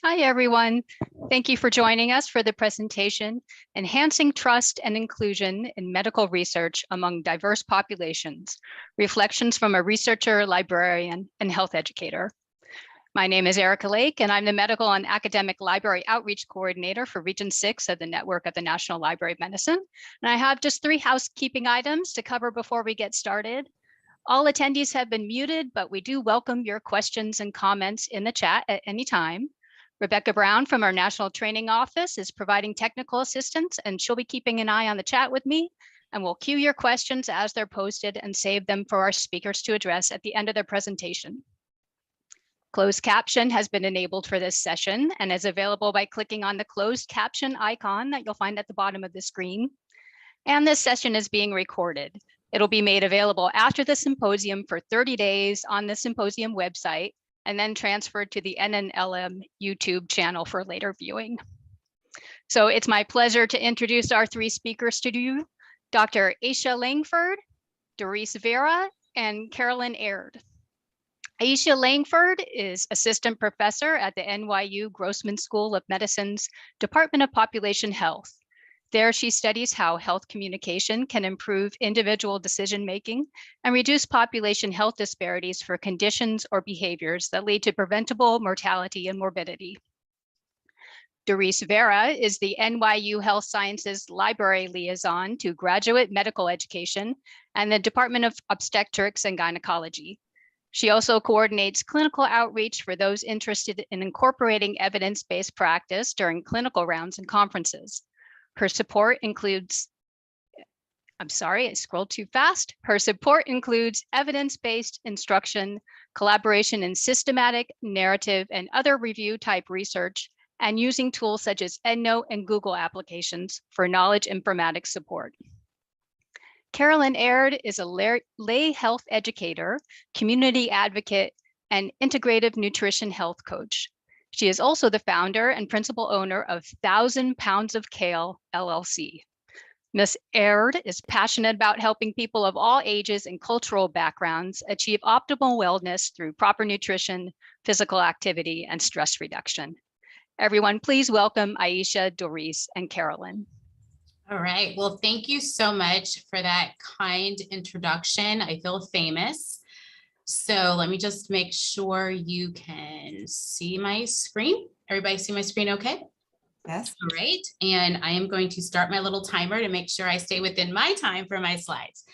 Hi, everyone. Thank you for joining us for the presentation, Enhancing Trust and Inclusion in Medical Research Among Diverse Populations, Reflections from a Researcher, Librarian, and Health Educator. My name is Erica Lake, and I'm the Medical and Academic Library Outreach Coordinator for Region 6 of the Network of the National Library of Medicine. And I have just 3 housekeeping items to cover before we get started. All attendees have been muted, but we do welcome your questions and comments in the chat at any time. Rebecca Brown from our National Training Office is providing technical assistance, and she'll be keeping an eye on the chat with me, and we'll queue your questions as they're posted and save them for our speakers to address at the end of their presentation. Closed caption has been enabled for this session and is available by clicking on the closed caption icon that you'll find at the bottom of the screen. And this session is being recorded. It'll be made available after the symposium for 30 days on the symposium website, and then transferred to the NNLM YouTube channel for later viewing. So it's my pleasure to introduce our 3 speakers to you, Dr. Aisha Langford, Dorice Viera, and Carolyn Aird. Aisha Langford is Assistant Professor at the NYU Grossman School of Medicine's Department of Population Health. There, she studies how health communication can improve individual decision-making and reduce population health disparities for conditions or behaviors that lead to preventable mortality and morbidity. Dorice Viera is the NYU Health Sciences Library Liaison to Graduate Medical Education and the Department of Obstetrics and Gynecology. She also coordinates clinical outreach for those interested in incorporating evidence-based practice during clinical rounds and conferences. Her support includes, I scrolled too fast. Her support includes evidence-based instruction, collaboration in systematic, narrative, and other review type research, and using tools such as EndNote and Google applications for knowledge informatics support. Carolyn Aird is a lay health educator, community advocate, and integrative nutrition health coach. She is also the founder and principal owner of 1,000 Pounds of Kale, LLC. Ms. Aird is passionate about helping people of all ages and cultural backgrounds achieve optimal wellness through proper nutrition, physical activity, and stress reduction. Everyone, please welcome Aisha, Dorice, and Carolyn. All right, well, thank you so much for that kind introduction. I feel famous. So let me just make sure you can see my screen. Everybody see my screen okay? Yes. All right, and I am going to start my little timer to make sure I stay within my time for my slides.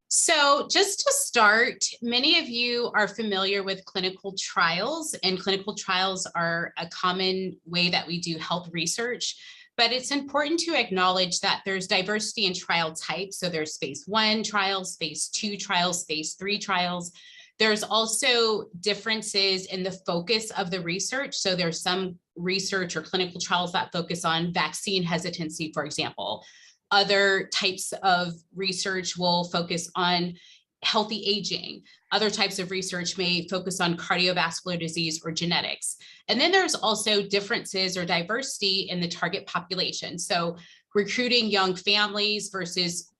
So just to start, many of you are familiar with clinical trials, and clinical trials are a common way that we do health research. But it's important to acknowledge that there's diversity in trial types. So there's phase 1 trials, phase 2 trials, phase 3 trials. There's also differences in the focus of the research. So there's some research or clinical trials that focus on vaccine hesitancy, for example. Other types of research will focus on healthy aging. Other types of research may focus on cardiovascular disease or genetics. And then there's also differences or diversity in the target population. So recruiting young families versus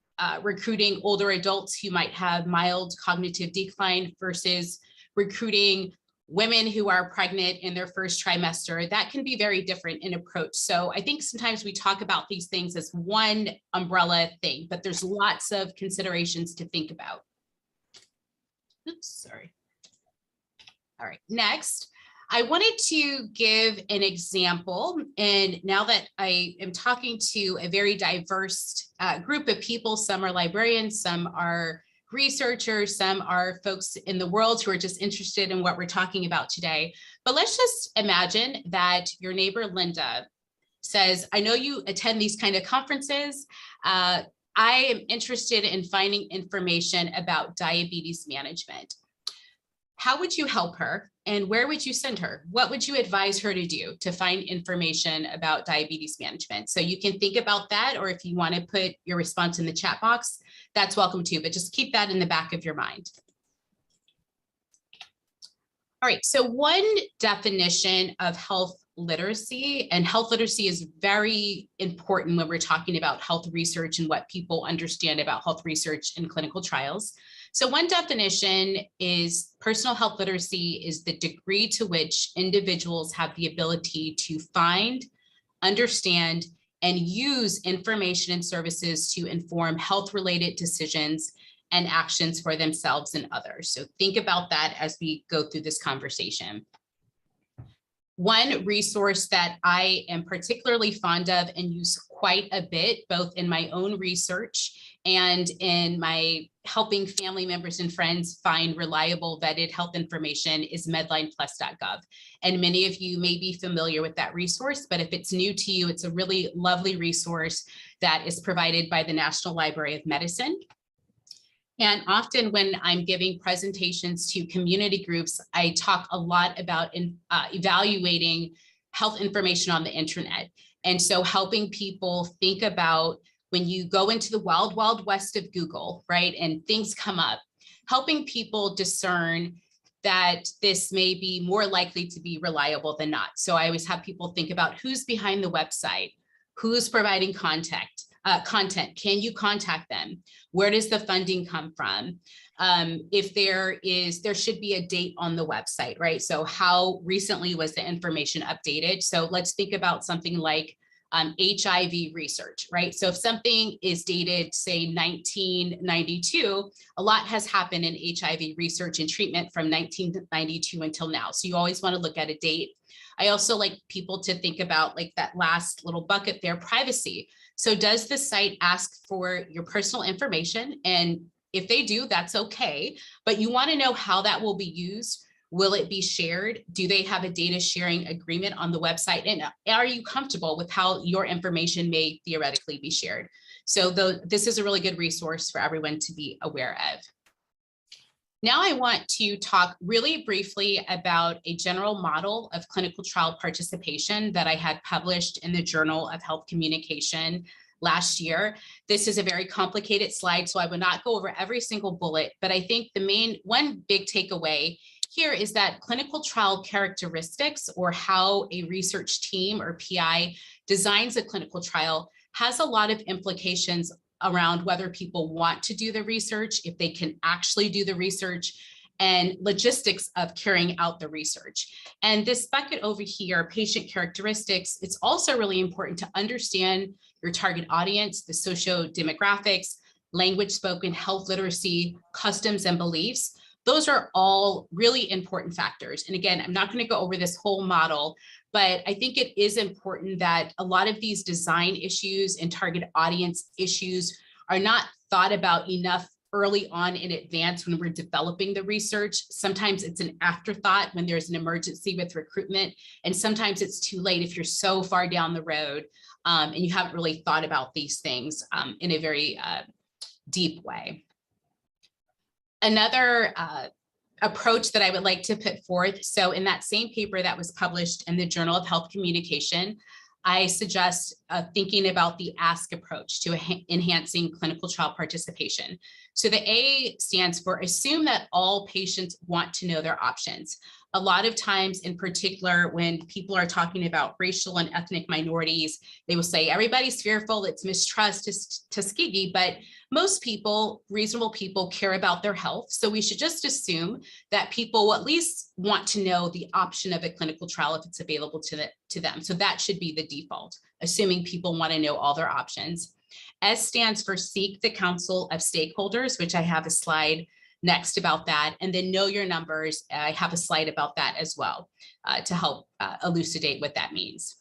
recruiting older adults who might have mild cognitive decline versus recruiting women who are pregnant in their first trimester. That can be very different in approach. So I think sometimes we talk about these things as one umbrella thing, but there's lots of considerations to think about. Oops, sorry. All right, next. I wanted to give an example, and now that I am talking to a very diverse group of people, some are librarians, some are researchers, some are folks in the world who are just interested in what we're talking about today. But let's just imagine that your neighbor Linda says, I know you attend these kind of conferences. I am interested in finding information about diabetes management. How would you help her, and where would you send her? What would you advise her to do to find information about diabetes management? So you can think about that, or if you want to put your response in the chat box, that's welcome too, but just keep that in the back of your mind. All right, so one definition of health literacy, and health literacy is very important when we're talking about health research and what people understand about health research and clinical trials. So one definition is personal health literacy is the degree to which individuals have the ability to find, understand, and use information and services to inform health-related decisions and actions for themselves and others. So think about that as we go through this conversation. One resource that I am particularly fond of and use quite a bit, both in my own research and in my helping family members and friends find reliable vetted health information, is medlineplus.gov. And many of you may be familiar with that resource, but if it's new to you, it's a really lovely resource that is provided by the National Library of Medicine. And often when I'm giving presentations to community groups, I talk a lot about evaluating health information on the internet. And so helping people think about when you go into the wild, wild west of Google, right, and things come up, helping people discern that this may be more likely to be reliable than not. So I always have people think about who's behind the website, who's providing content. Can you contact them? Where does the funding come from? If there should be a date on the website, right? So how recently was the information updated? So let's think about something like HIV research, right? So if something is dated, say 1992, a lot has happened in HIV research and treatment from 1992 until now. So you always want to look at a date. I also like people to think about like that last little bucket there, privacy. So does the site ask for your personal information? And if they do, that's okay. But you want to know how that will be used. Will it be shared? Do they have a data sharing agreement on the website? And are you comfortable with how your information may theoretically be shared? So this is a really good resource for everyone to be aware of. Now I want to talk really briefly about a general model of clinical trial participation that I had published in the Journal of Health Communication last year. This is a very complicated slide, so I will not go over every single bullet, but I think the one big takeaway here is that clinical trial characteristics, or how a research team or PI designs a clinical trial, has a lot of implications around whether people want to do the research, if they can actually do the research, and logistics of carrying out the research. And this bucket over here, patient characteristics, it's also really important to understand your target audience, the socio-demographics, language spoken, health literacy, customs and beliefs. Those are all really important factors. And again, I'm not going to go over this whole model, but I think it is important that a lot of these design issues and target audience issues are not thought about enough early on in advance when we're developing the research. Sometimes it's an afterthought when there's an emergency with recruitment, and sometimes it's too late if you're so far down the road and you haven't really thought about these things in a very deep way. Another approach that I would like to put forth. So in that same paper that was published in the Journal of Health Communication, I suggest thinking about the ASK approach to enhancing clinical trial participation. So the A stands for assume that all patients want to know their options. A lot of times, in particular, when people are talking about racial and ethnic minorities, they will say everybody's fearful, it's mistrust, it's Tuskegee, but most people, reasonable people, care about their health. So we should just assume that people will at least want to know the option of a clinical trial if it's available to them. So that should be the default, assuming people want to know all their options. S stands for seek the counsel of stakeholders, which I have a slide next about that. And then know your numbers. I have a slide about that as well to help elucidate what that means.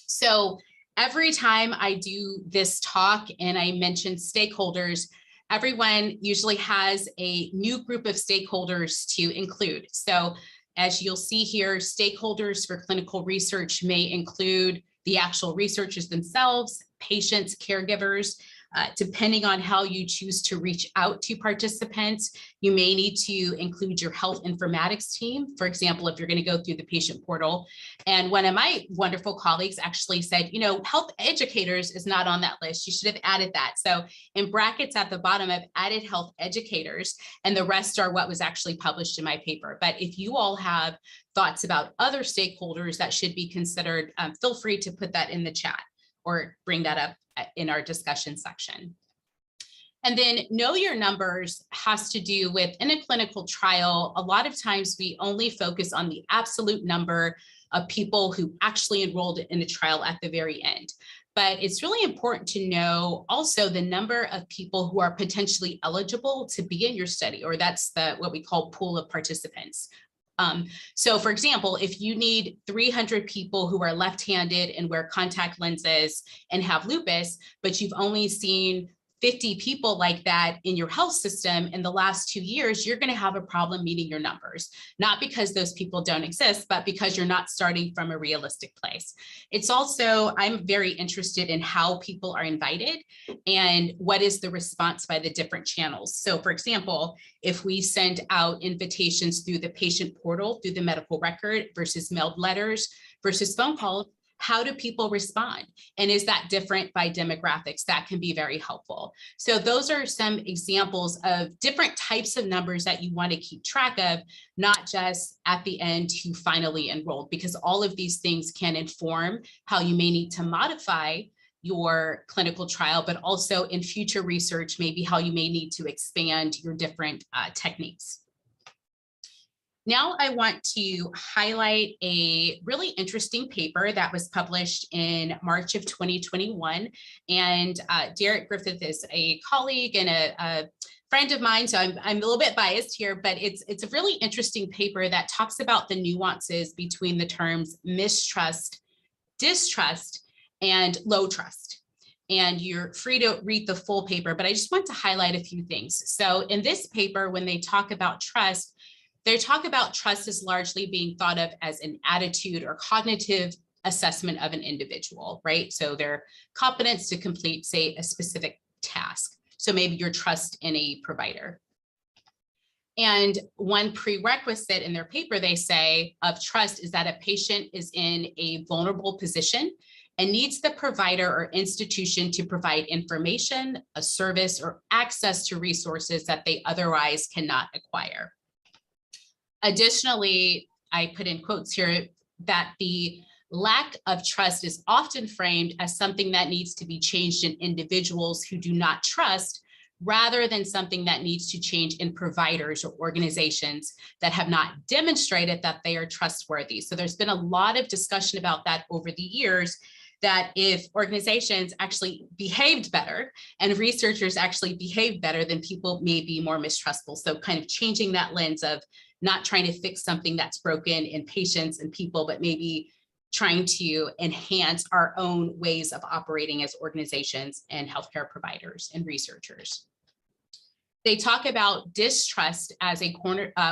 So every time I do this talk and I mention stakeholders, everyone usually has a new group of stakeholders to include. So as you'll see here, stakeholders for clinical research may include the actual researchers themselves, patients, caregivers. Depending on how you choose to reach out to participants, you may need to include your health informatics team. For example, if you're going to go through the patient portal. And one of my wonderful colleagues actually said, you know, health educators is not on that list. You should have added that. So in brackets at the bottom, I've added health educators, and the rest are what was actually published in my paper. But if you all have thoughts about other stakeholders that should be considered, feel free to put that in the chat or bring that up in our discussion section. And then know your numbers has to do with, in a clinical trial, a lot of times we only focus on the absolute number of people who actually enrolled in a trial at the very end. But it's really important to know also the number of people who are potentially eligible to be in your study, or that's what we call pool of participants. So for example, if you need 300 people who are left-handed and wear contact lenses and have lupus, but you've only seen 50 people like that in your health system in the last 2 years, you're going to have a problem meeting your numbers, not because those people don't exist, but because you're not starting from a realistic place. It's also, I'm very interested in how people are invited and what is the response by the different channels. So for example, if we send out invitations through the patient portal, through the medical record versus mailed letters versus phone calls, how do people respond? And is that different by demographics? That can be very helpful. So those are some examples of different types of numbers that you want to keep track of, not just at the end who finally enrolled, because all of these things can inform how you may need to modify your clinical trial, but also in future research, maybe how you may need to expand your different techniques. Now I want to highlight a really interesting paper that was published in March of 2021. And Derek Griffith is a colleague and a friend of mine, so I'm a little bit biased here, but it's a really interesting paper that talks about the nuances between the terms mistrust, distrust, and low trust. And you're free to read the full paper, but I just want to highlight a few things. So in this paper, when they talk about trust, they talk about trust as largely being thought of as an attitude or cognitive assessment of an individual, right? So their competence to complete, say, a specific task. So maybe your trust in a provider. And one prerequisite in their paper, they say, of trust is that a patient is in a vulnerable position and needs the provider or institution to provide information, a service, or access to resources that they otherwise cannot acquire. Additionally, I put in quotes here that the lack of trust is often framed as something that needs to be changed in individuals who do not trust, rather than something that needs to change in providers or organizations that have not demonstrated that they are trustworthy. So there's been a lot of discussion about that over the years, that if organizations actually behaved better and researchers actually behaved better, then people may be more mistrustful. So kind of changing that lens of not trying to fix something that's broken in patients and people, but maybe trying to enhance our own ways of operating as organizations and healthcare providers and researchers. They talk about distrust as a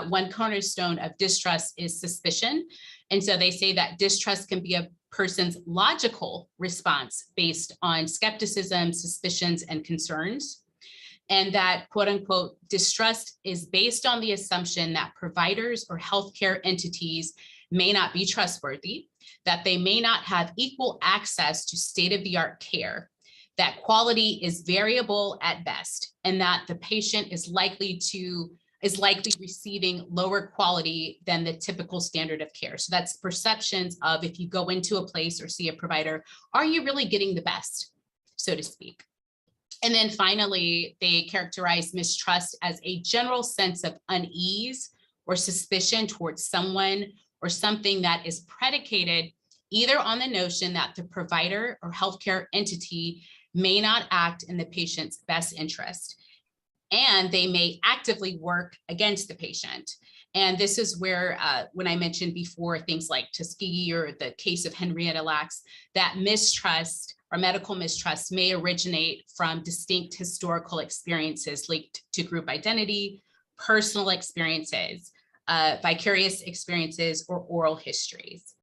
one cornerstone of distrust is suspicion. And so they say that distrust can be a person's logical response based on skepticism, suspicions, and concerns. And that, quote unquote, distrust is based on the assumption that providers or healthcare entities may not be trustworthy, that they may not have equal access to state-of-the-art care, that quality is variable at best, and that the patient is likely receiving lower quality than the typical standard of care. So that's perceptions of, if you go into a place or see a provider, are you really getting the best, so to speak? And then finally, they characterize mistrust as a general sense of unease or suspicion towards someone or something that is predicated either on the notion that the provider or healthcare entity may not act in the patient's best interest, and they may actively work against the patient. And this is where, when I mentioned before, things like Tuskegee or the case of Henrietta Lacks, that mistrust or medical mistrust may originate from distinct historical experiences linked to group identity, personal experiences, vicarious experiences, or oral histories.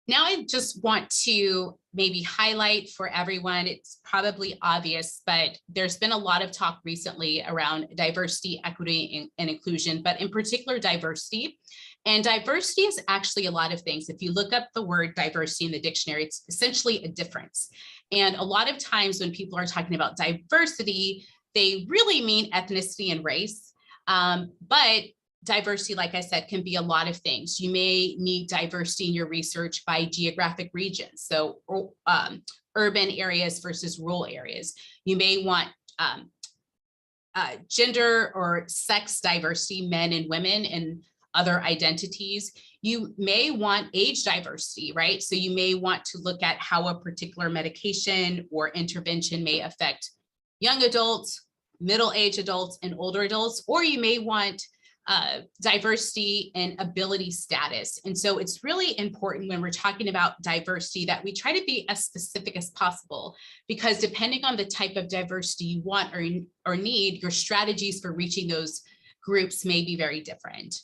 Now I just want to maybe highlight for everyone, it's probably obvious, but there's been a lot of talk recently around diversity, equity, and inclusion, but in particular diversity. And diversity is actually a lot of things. If you look up the word diversity in the dictionary, it's essentially a difference. And a lot of times when people are talking about diversity, they really mean ethnicity and race. But diversity, like I said, can be a lot of things. You may need diversity in your research by geographic regions. So urban areas versus rural areas. You may want gender or sex diversity, men and women, and other identities. You may want age diversity, right? So you may want to look at how a particular medication or intervention may affect young adults, middle-aged adults, and older adults, or you may want diversity and ability status. And so it's really important when we're talking about diversity that we try to be as specific as possible, because depending on the type of diversity you want or need, your strategies for reaching those groups may be very different.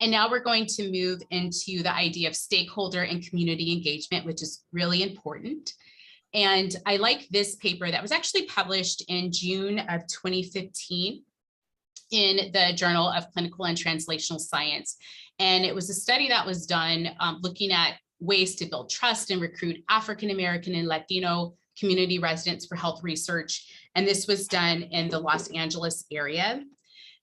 And now we're going to move into the idea of stakeholder and community engagement, which is really important. And I like this paper that was actually published in June of 2015 in the Journal of Clinical and Translational Science. And it was a study that was done looking at ways to build trust and recruit African-American and Latino community residents for health research. And this was done in the Los Angeles area.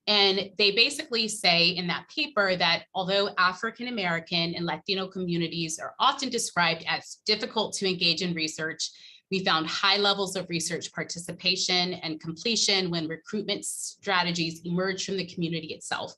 And they basically say in that paper that although African-American and Latino communities are often described as difficult to engage in research, we found high levels of research participation and completion when recruitment strategies emerge from the community itself.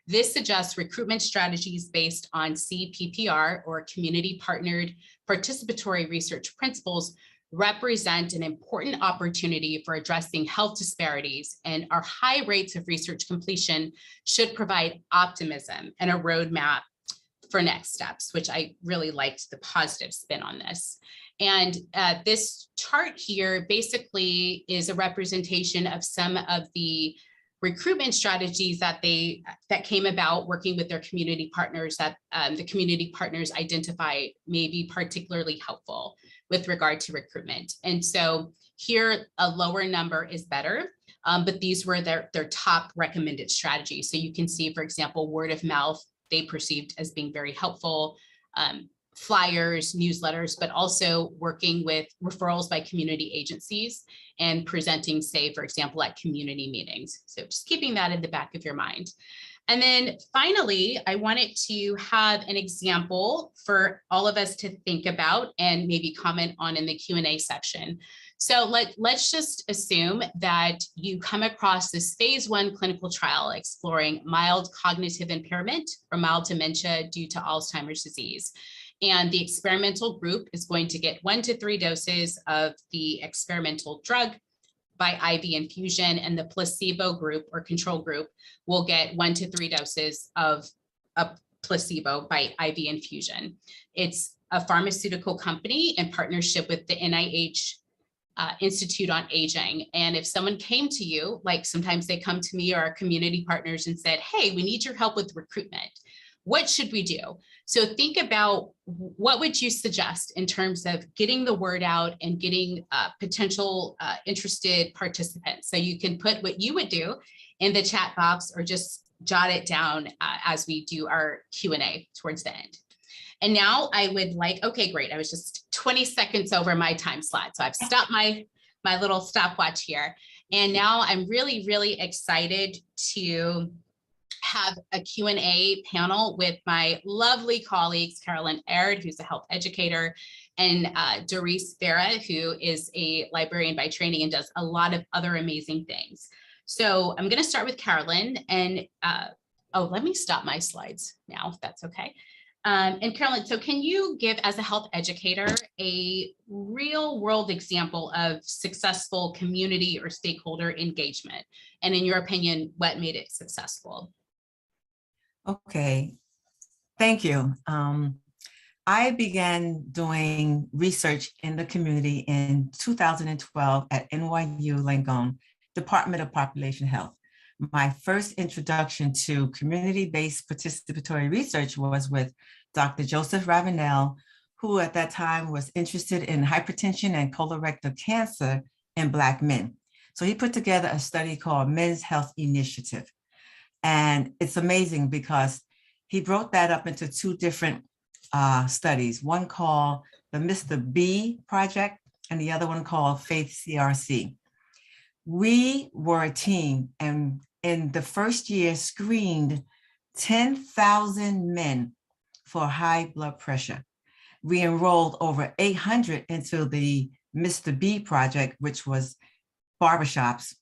This suggests recruitment strategies based on CPPR, or community partnered participatory research principles, represent an important opportunity for addressing health disparities, and our high rates of research completion should provide optimism and a roadmap for next steps, which I really liked the positive spin on this. And this chart here basically is a representation of some of the recruitment strategies that came about working with their community partners that the community partners identify may be particularly helpful with regard to recruitment. And so here a lower number is better, but these were their top recommended strategies. So you can see, for example, word of mouth, they perceived as being very helpful. Flyers, newsletters, but also working with referrals by community agencies and presenting, say, for example, at community meetings. So just keeping that in the back of your mind. And then finally, I wanted to have an example for all of us to think about and maybe comment on in the Q&A section. So let's just assume that you come across this phase 1 clinical trial exploring mild cognitive impairment or mild dementia due to Alzheimer's disease. And the experimental group is going to get 1 to 3 doses of the experimental drug by IV infusion, and the placebo group or control group will get 1 to 3 doses of a placebo by IV infusion. It's a pharmaceutical company in partnership with the NIH Institute on Aging. And if someone came to you, like sometimes they come to me or our community partners and said, hey, we need your help with recruitment. What should we do? So think about what would you suggest in terms of getting the word out and getting potential interested participants. So you can put what you would do in the chat box or just jot it down as we do our Q&A towards the end. And now I would like, okay, great. I was just 20 seconds over my time slot. So I've stopped my little stopwatch here. And now I'm really, really excited to have a Q&A panel with my lovely colleagues, Carolyn, who's a health educator, and Dorice, Viera, who is a librarian by training and does a lot of other amazing things. So I'm going to start with Carolyn, and let me stop my slides now, if that's okay. And Carolyn, so can you give, as a health educator, a real world example of successful community or stakeholder engagement? And in your opinion, what made it successful? Okay, thank you. I began doing research in the community in 2012 at NYU Langford, Department of Population Health. My first introduction to community-based participatory research was with Dr. Joseph Ravenel, who at that time was interested in hypertension and colorectal cancer in Black men. So he put together a study called Men's Health Initiative. And it's amazing because he broke that up into 2 different studies, one called the Mr. B Project and the other one called Faith CRC. We were a team, and in the first year screened 10,000 men for high blood pressure. We enrolled over 800 into the Mr. B project, which was barbershops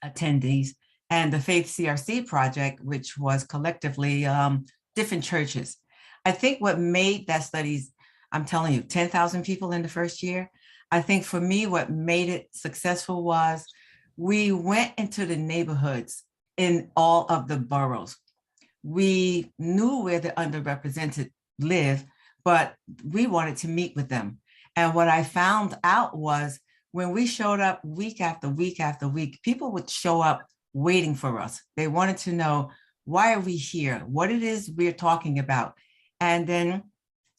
attendees, and the Faith CRC project, which was collectively different churches. I think what made that studies, I'm telling you, 10,000 people in the first year. I think for me, what made it successful was we went into the neighborhoods in all of the boroughs. We knew where the underrepresented live, but we wanted to meet with them. And what I found out was when we showed up week after week after week, people would show up waiting for us. They wanted to know, why are we here? What it is we're talking about. And then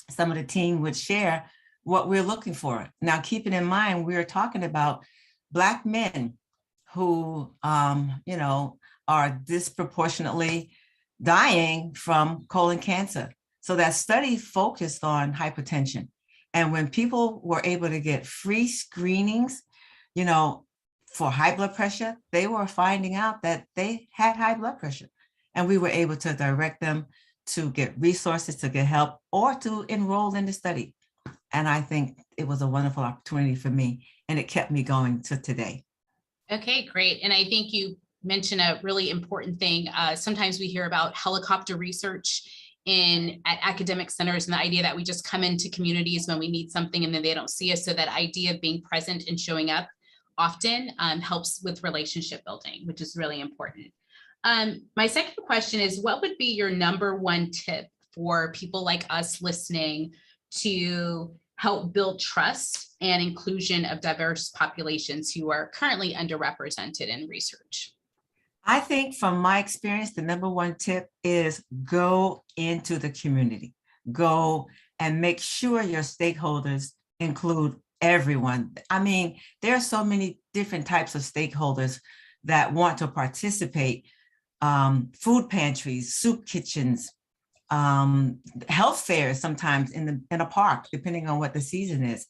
some of the team would share what we're looking for. Now, keeping in mind, we're talking about Black men who, are disproportionately dying from colon cancer. So that study focused on hypertension. And when people were able to get free screenings, for high blood pressure, they were finding out that they had high blood pressure. And we were able to direct them to get resources, to get help, or to enroll in the study. And I think it was a wonderful opportunity for me, and it kept me going to today. Okay, great. And I think you mentioned a really important thing. Sometimes we hear about helicopter research at academic centers, and the idea that we just come into communities when we need something and then they don't see us. So that idea of being present and showing up often helps with relationship building, which is really important. My second question is, what would be your number one tip for people like us listening to help build trust and inclusion of diverse populations who are currently underrepresented in research? I think from my experience, the number one tip is go into the community. Go and make sure your stakeholders include everyone. I mean, there are so many different types of stakeholders that want to participate. Food pantries, soup kitchens, health fairs sometimes in a park, depending on what the season is.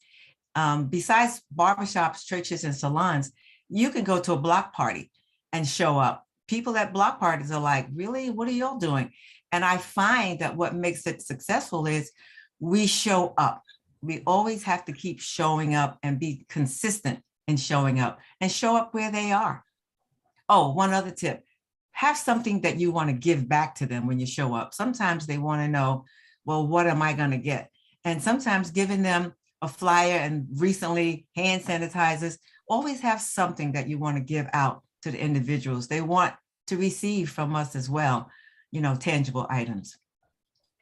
Besides barbershops, churches, and salons, you can go to a block party and show up. People at block parties are like, really, what are y'all doing? And I find that what makes it successful is we show up. We always have to keep showing up and be consistent in showing up and show up where they are. Oh, one other tip, have something that you want to give back to them when you show up. Sometimes they want to know, well, what am I going to get? And sometimes giving them a flyer and recently hand sanitizers, always have something that you want to give out to the individuals. They want to receive from us as well, tangible items.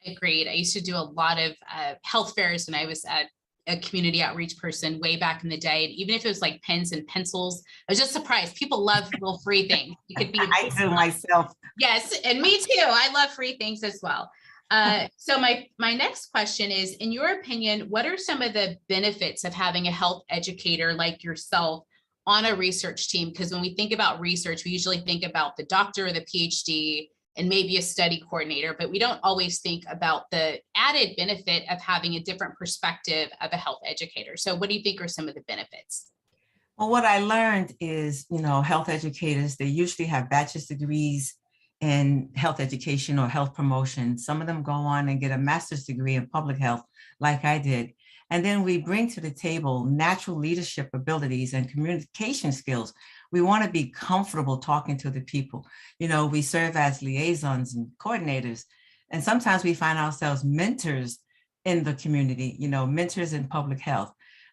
Agreed. I used to do a lot of health fairs when I was a community outreach person way back in the day. And even if it was like pens and pencils, I was just surprised. People love little free things. It could be. I do myself. Yes, and me too. I love free things as well. So my next question is, in your opinion, what are some of the benefits of having a health educator like yourself on a research team? Because when we think about research, we usually think about the doctor or the PhD and maybe a study coordinator, but we don't always think about the added benefit of having a different perspective of a health educator. So what do you think are some of the benefits? Well, what I learned is, health educators, they usually have bachelor's degrees in health education or health promotion. Some of them go on and get a master's degree in public health, like I did. And then we bring to the table natural leadership abilities and communication skills. We want to be comfortable talking to the people. We serve as liaisons and coordinators. And sometimes we find ourselves mentors in the community, mentors in public health.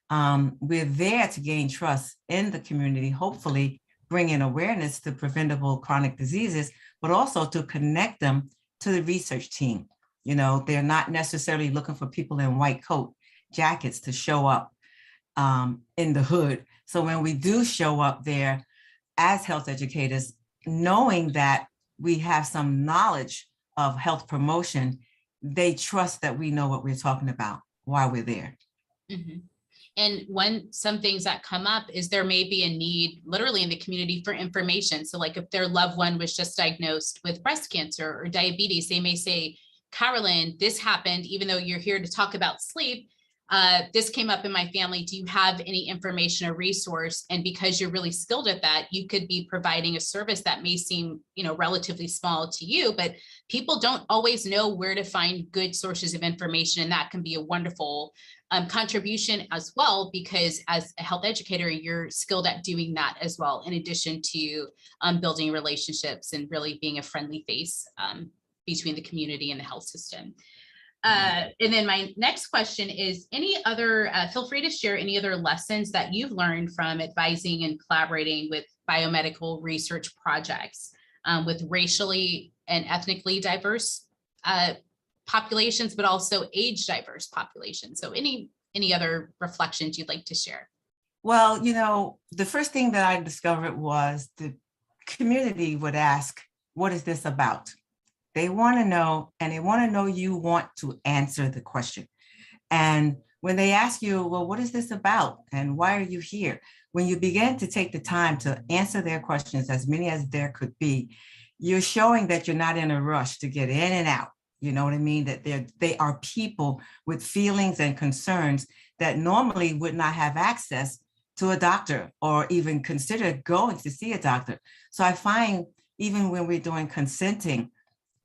We're there to gain trust in the community, hopefully bringing awareness to preventable chronic diseases, but also to connect them to the research team. They're not necessarily looking for people in white coat jackets to show up in the hood. So when we do show up there as health educators, knowing that we have some knowledge of health promotion, they trust that we know what we're talking about while we're there. Mm-hmm. And some things that come up is there may be a need literally in the community for information. So like if their loved one was just diagnosed with breast cancer or diabetes, they may say, Carolyn, this happened, even though you're here to talk about sleep, this came up in my family. Do you have any information or resource? And because you're really skilled at that, you could be providing a service that may seem, relatively small to you, but people don't always know where to find good sources of information. And that can be a wonderful contribution as well, because as a health educator, you're skilled at doing that as well, in addition to building relationships and really being a friendly face between the community and the health system. And then my next question is, feel free to share any other lessons that you've learned from advising and collaborating with biomedical research projects with racially and ethnically diverse populations, but also age diverse populations. So any other reflections you'd like to share? Well, the first thing that I discovered was the community would ask, what is this about? They want to know, and they want to know you want to answer the question. And when they ask you, well, what is this about? And why are you here? When you begin to take the time to answer their questions, as many as there could be, you're showing that you're not in a rush to get in and out. You know what I mean? That they are people with feelings and concerns that normally would not have access to a doctor or even consider going to see a doctor. So I find even when we're doing consenting,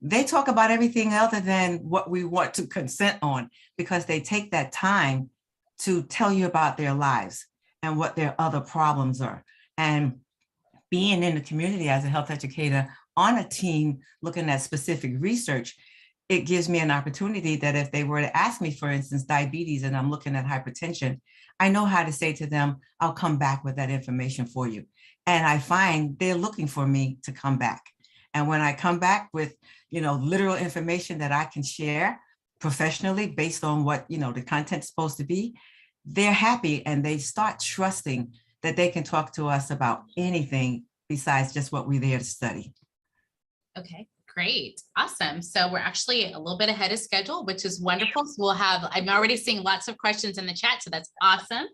they talk about everything other than what we want to consent on, because they take that time to tell you about their lives and what their other problems are. And being in the community as a health educator on a team looking at specific research, it gives me an opportunity that if they were to ask me, for instance, diabetes, and I'm looking at hypertension, I know how to say to them, I'll come back with that information for you. And I find they're looking for me to come back. And when I come back with, literal information that I can share professionally based on what, the content's supposed to be, they're happy and they start trusting that they can talk to us about anything besides just what we're there to study. Okay, great. Awesome. So we're actually a little bit ahead of schedule, which is wonderful. So I'm already seeing lots of questions in the chat, so that's awesome.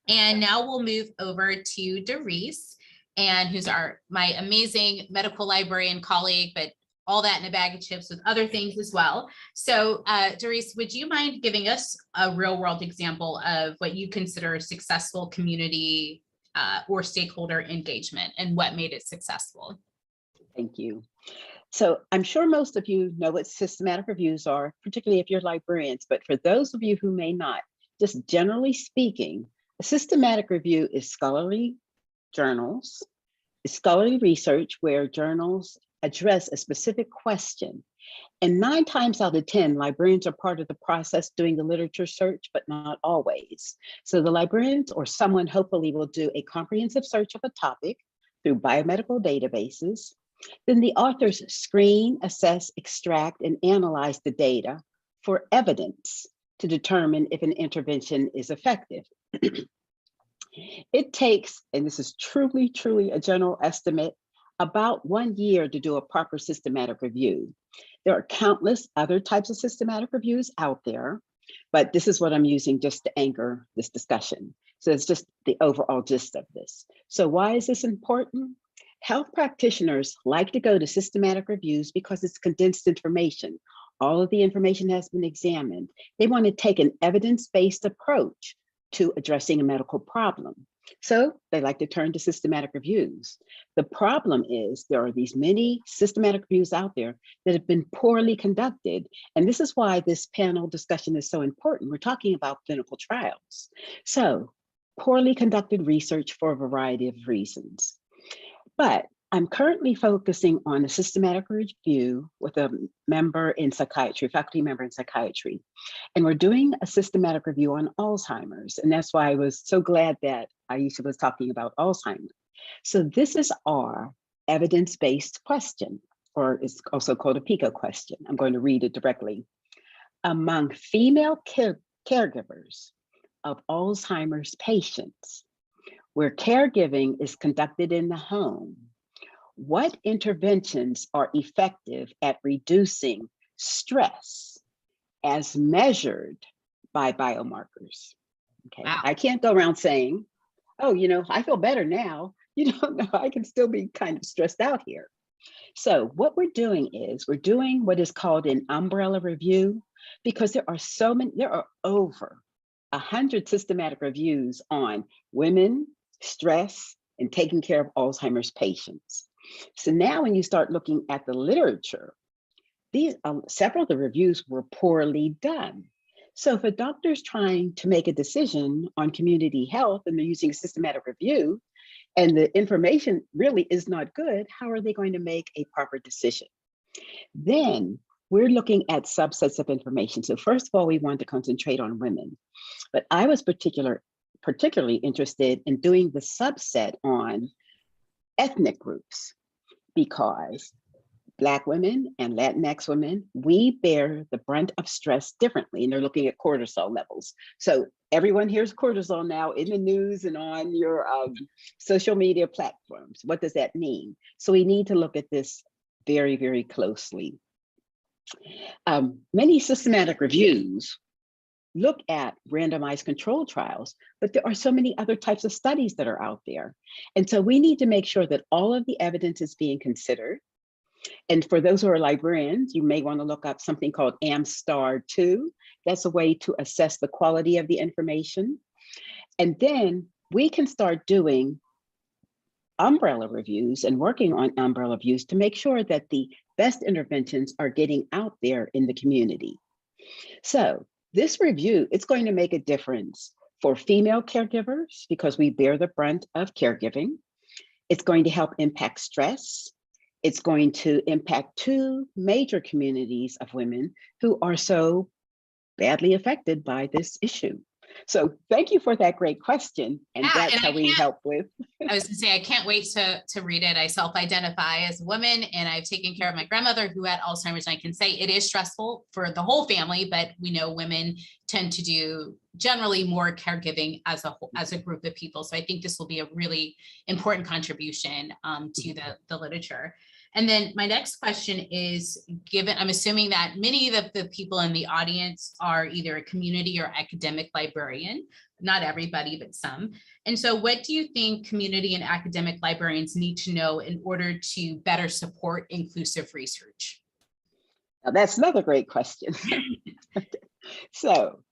And now we'll move over to Dorice, and who's my amazing medical librarian colleague, but all that in a bag of chips with other things as well. So Dorice, would you mind giving us a real world example of what you consider successful community or stakeholder engagement and what made it successful? Thank you. So I'm sure most of you know what systematic reviews are, particularly if you're librarians, but for those of you who may not, just generally speaking, a systematic review is scholarly journals, it's scholarly research where journals address a specific question. And 9 times out of 10, librarians are part of the process doing the literature search, but not always. So the librarians or someone hopefully will do a comprehensive search of a topic through biomedical databases. Then the authors screen, assess, extract, and analyze the data for evidence to determine if an intervention is effective. It takes, and this is truly, truly a general estimate, about 1 year to do a proper systematic review. There are countless other types of systematic reviews out there, but this is what I'm using just to anchor this discussion. So it's just the overall gist of this. So why is this important? Health practitioners like to go to systematic reviews because it's condensed information. All of the information has been examined. They want to take an evidence-based approach to addressing a medical problem. So they like to turn to systematic reviews. The problem is there are these many systematic reviews out there that have been poorly conducted. And this is why this panel discussion is so important. We're talking about clinical trials. So poorly conducted research for a variety of reasons. But I'm currently focusing on a systematic review with a member in psychiatry, faculty member in psychiatry. And we're doing a systematic review on Alzheimer's. And that's why I was so glad that Aisha was talking about Alzheimer's. So this is our evidence-based question, or it's also called a PICO question. I'm going to read it directly. Among female caregivers of Alzheimer's patients, where caregiving is conducted in the home, what interventions are effective at reducing stress as measured by biomarkers? Okay, wow. I can't go around saying, oh, I feel better now. No, I can still be kind of stressed out here. So what we're doing is we're doing what is called an umbrella review, because there are over 100 systematic reviews on women, stress, and taking care of Alzheimer's patients. So now when you start looking at the literature, these several of the reviews were poorly done. So if a doctor's trying to make a decision on community health and they're using a systematic review and the information really is not good, how are they going to make a proper decision? Then we're looking at subsets of information. So first of all, we want to concentrate on women, but I was particularly interested in doing the subset on ethnic groups because Black women and Latinx women, we bear the brunt of stress differently, and they're looking at cortisol levels. So everyone hears cortisol now in the news and on your social media platforms. What does that mean? So we need to look at this very, very closely. Many systematic reviews look at randomized control trials, but there are so many other types of studies that are out there. And so we need to make sure that all of the evidence is being considered. And for those who are librarians, you may want to look up something called AmStar2. That's a way to assess the quality of the information. And then we can start doing umbrella reviews and working on umbrella reviews to make sure that the best interventions are getting out there in the community. So this review, it's going to make a difference for female caregivers because we bear the brunt of caregiving. It's going to help impact stress. It's going to impact 2 major communities of women who are so badly affected by this issue. So thank you for that great question. And that's how we help with. I was gonna say, I can't wait to read it. I self-identify as a woman and I've taken care of my grandmother who had Alzheimer's. And I can say it is stressful for the whole family, but we know women tend to do generally more caregiving as a group of people. So I think this will be a really important contribution to the literature. And then my next question is, I'm assuming that many of the people in the audience are either a community or academic librarian, not everybody, but some. And so what do you think community and academic librarians need to know in order to better support inclusive research? Now that's another great question. So,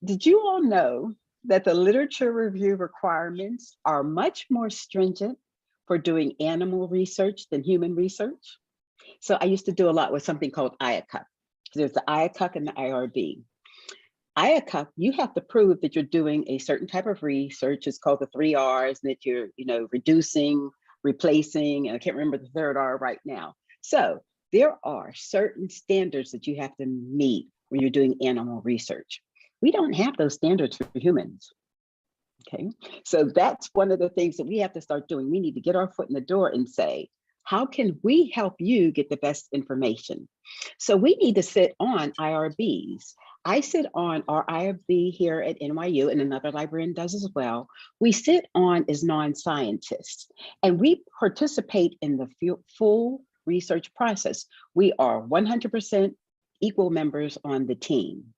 did you all know that the literature review requirements are much more stringent for doing animal research than human research? So I used to do a lot with something called IACUC. There's the IACUC and the IRB. IACUC, you have to prove that you're doing a certain type of research. It's called the 3 R's, and that you're, reducing, replacing, and I can't remember the 3rd R right now. So there are certain standards that you have to meet when you're doing animal research. We don't have those standards for humans. Okay, so that's one of the things that we have to start doing. We need to get our foot in the door and say, how can we help you get the best information? So we need to sit on IRBs. I sit on our IRB here at NYU, and another librarian does as well. We sit on as non-scientists, and we participate in the full research process. We are 100% equal members on the team.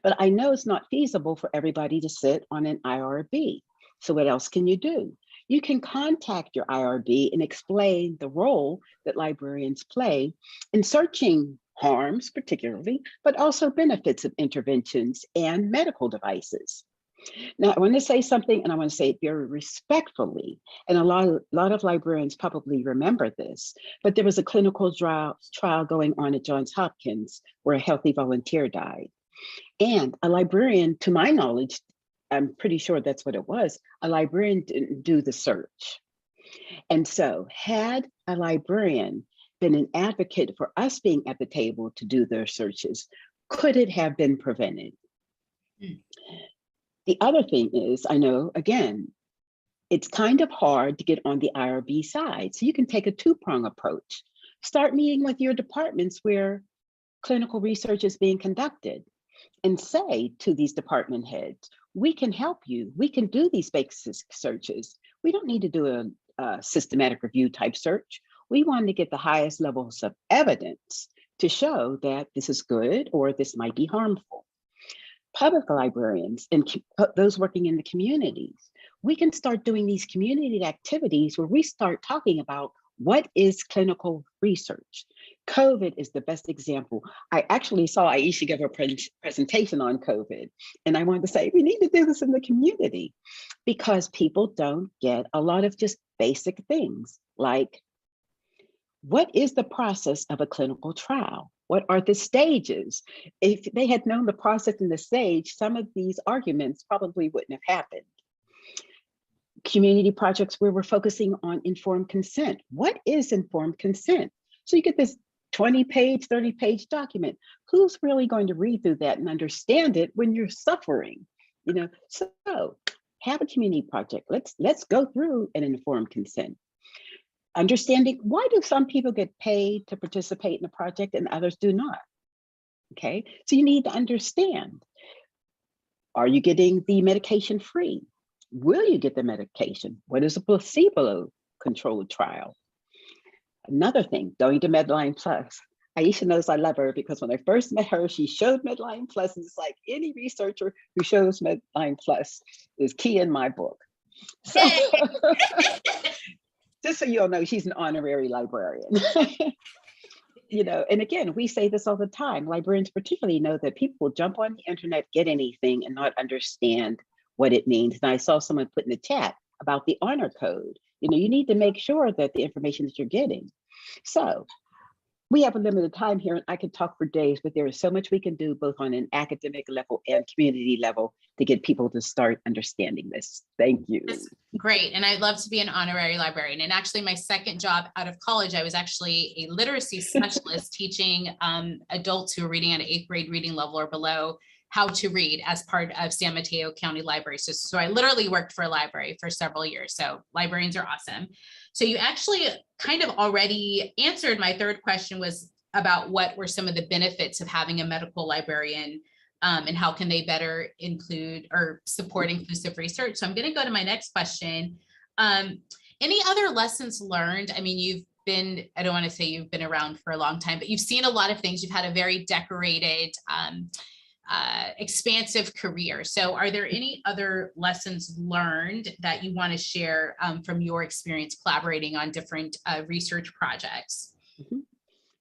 But I know it's not feasible for everybody to sit on an IRB. So what else can you do? You can contact your IRB and explain the role that librarians play in searching harms particularly, but also benefits of interventions and medical devices. Now, I want to say something, and I want to say it very respectfully, and a lot of librarians probably remember this, but there was a clinical trial going on at Johns Hopkins where a healthy volunteer died. And a librarian, to my knowledge, I'm pretty sure that's what it was, a librarian didn't do the search. And so had a librarian been an advocate for us being at the table to do their searches, could it have been prevented? The other thing is, I know, again, it's kind of hard to get on the IRB side. So you can take a 2-prong approach. Start meeting with your departments where clinical research is being conducted, and say to these department heads, we can help you. We can do these basic searches. We don't need to do a systematic review type search. We want to get the highest levels of evidence to show that this is good or this might be harmful. Public librarians and those working in the communities, we can start doing these community activities where we start talking about What is clinical research? COVID is the best example. I actually saw Aisha give a presentation on COVID, and I wanted to say, we need to do this in the community because people don't get a lot of just basic things like, what is the process of a clinical trial? What are the stages? If they had known the process and the stage, some of these arguments probably wouldn't have happened. Community projects where we're focusing on informed consent. What is informed consent? So you get this 20-page, 30-page document. Who's really going to read through that and understand it when you're suffering? You know, so have a community project. Let's go through an informed consent. Understanding, why do some people get paid to participate in a project and others do not? Okay, so you need to understand, are you getting the medication free? Will you get the medication? What is a placebo-controlled trial? Another thing, going to Medline Plus. Aisha knows I love her because when I first met her, she showed Medline Plus, and it's like any researcher who shows Medline Plus is key in my book. So, just so you all know, she's an honorary librarian. You know, and again, we say this all the time. Librarians particularly know that people will jump on the internet, get anything, and not understand what it means. And I saw someone put in the chat about the honor code. You know, you need to make sure that the information that you're getting. So we have a limited time here, and I could talk for days, but there is so much we can do both on an academic level and community level to get people to start understanding this. Thank you. That's great. And I'd love to be an honorary librarian. And actually my second job out of college, I was actually a literacy specialist teaching adults who are reading at an 8th grade reading level or below how to read as part of San Mateo County Library System. So I literally worked for a library for several years. So librarians are awesome. So you actually kind of already answered my third question, was about what were some of the benefits of having a medical librarian, and how can they better include or support inclusive research. So I'm going to go to my next question. Any other lessons learned? I mean, you've been, I don't want to say you've been around for a long time, but you've seen a lot of things. You've had a very decorated, expansive career. So are there any other lessons learned that you want to share from your experience collaborating on different research projects? Mm-hmm.